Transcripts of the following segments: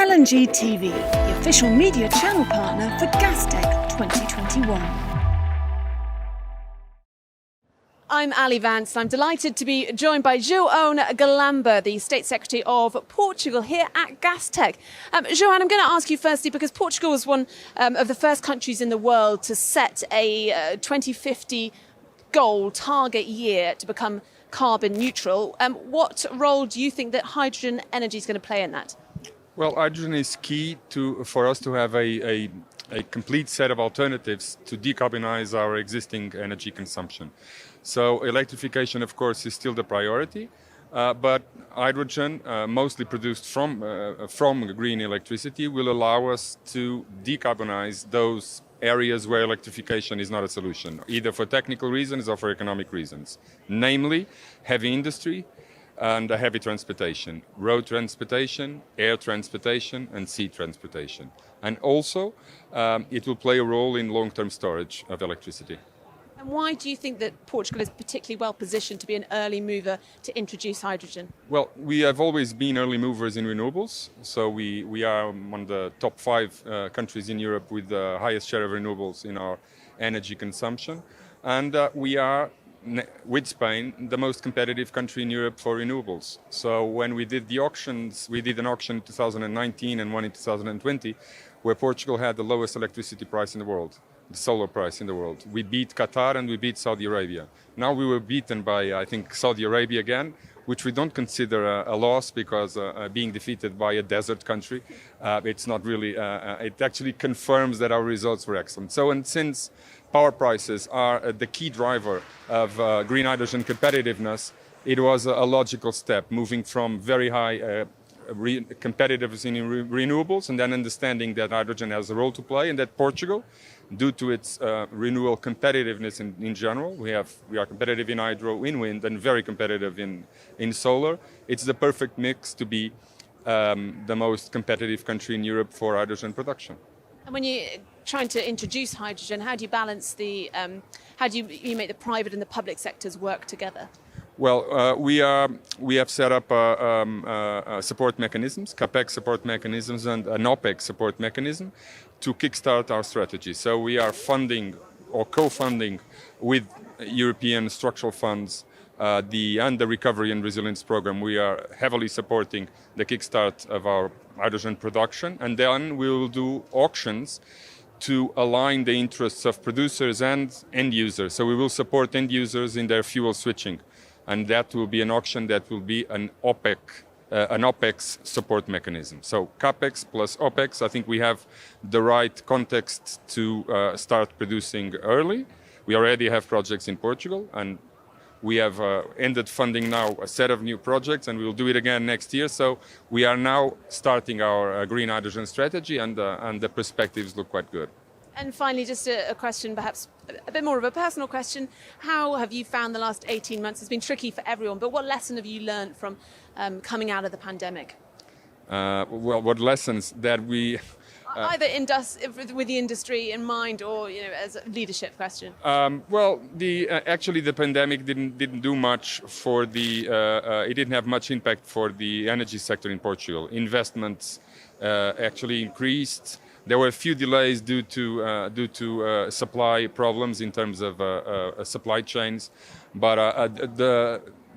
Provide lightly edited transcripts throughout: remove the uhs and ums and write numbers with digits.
LNG TV, the official media channel partner for Gastech 2021. I'm Ali Vance. I'm delighted to be joined by João Galamba, the State Secretary of Portugal, here at Gastech. João, I'm going to ask you firstly, because Portugal was one of the first countries in the world to set a 2050 goal target year to become carbon neutral. What role do you think that hydrogen energy is going to play in that? Well, hydrogen is key for us to have a complete set of alternatives to decarbonize our existing energy consumption. So electrification, of course, is still the priority, but hydrogen, mostly produced from green electricity, will allow us to decarbonize those areas where electrification is not a solution, either for technical reasons or for economic reasons, namely heavy industry and heavy transportation, road transportation, air transportation and sea transportation. And also it will play a role in long-term storage of electricity. And why do you think that Portugal is particularly well positioned to be an early mover to introduce hydrogen? Well, we have always been early movers in renewables. So we are one of the top 5 countries in Europe with the highest share of renewables in our energy consumption. And we are, with Spain, the most competitive country in Europe for renewables. So when we did the auctions, we did an auction in 2019 and one in 2020, where Portugal had the lowest electricity price in the world, the solar price in the world. We beat Qatar and we beat Saudi Arabia. Now we were beaten by, I think, Saudi Arabia again, which we don't consider a loss because being defeated by a desert country, it's not really, it actually confirms that our results were excellent. So, and since power prices are the key driver of green hydrogen competitiveness, it was a logical step, moving from very high competitiveness in renewables and then understanding that hydrogen has a role to play and that Portugal, due to its renewable competitiveness in general, we are competitive in hydro, in wind, and very competitive in solar. It's the perfect mix to be the most competitive country in Europe for hydrogen production. And when you're trying to introduce hydrogen, how do you balance how do you make the private and the public sectors work together? Well, we have set up support mechanisms, CAPEX support mechanisms and an OPEX support mechanism to kickstart our strategy. So we are funding or co-funding with European structural funds and the Recovery and Resilience Program. We are heavily supporting the kickstart of our hydrogen production, and then we will do auctions to align the interests of producers and end users. So we will support end users in their fuel switching. And that will be an auction that will be an OPEX support mechanism. So CAPEX plus OPEX, I think we have the right context to start producing early. We already have projects in Portugal, and we have ended funding now a set of new projects, and we will do it again next year. So we are now starting our green hydrogen strategy, and the perspectives look quite good. And finally, just a question, perhaps a bit more of a personal question. How have you found the last 18 months? It's been tricky for everyone, but what lesson have you learned from coming out of the pandemic? Well, what lessons that we... Either with the industry in mind or, as a leadership question. Well, actually the pandemic didn't do much for it didn't have much impact for the energy sector in Portugal. Investments actually increased. There were a few delays due to supply problems in terms of supply chains, but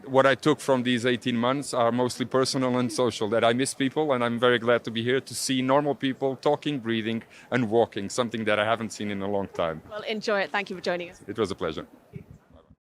what I took from these 18 months are mostly personal and social, that I miss people, and I'm very glad to be here to see normal people talking, breathing and walking, something that I haven't seen in a long time. Well, enjoy it. Thank you for joining us. It was a pleasure.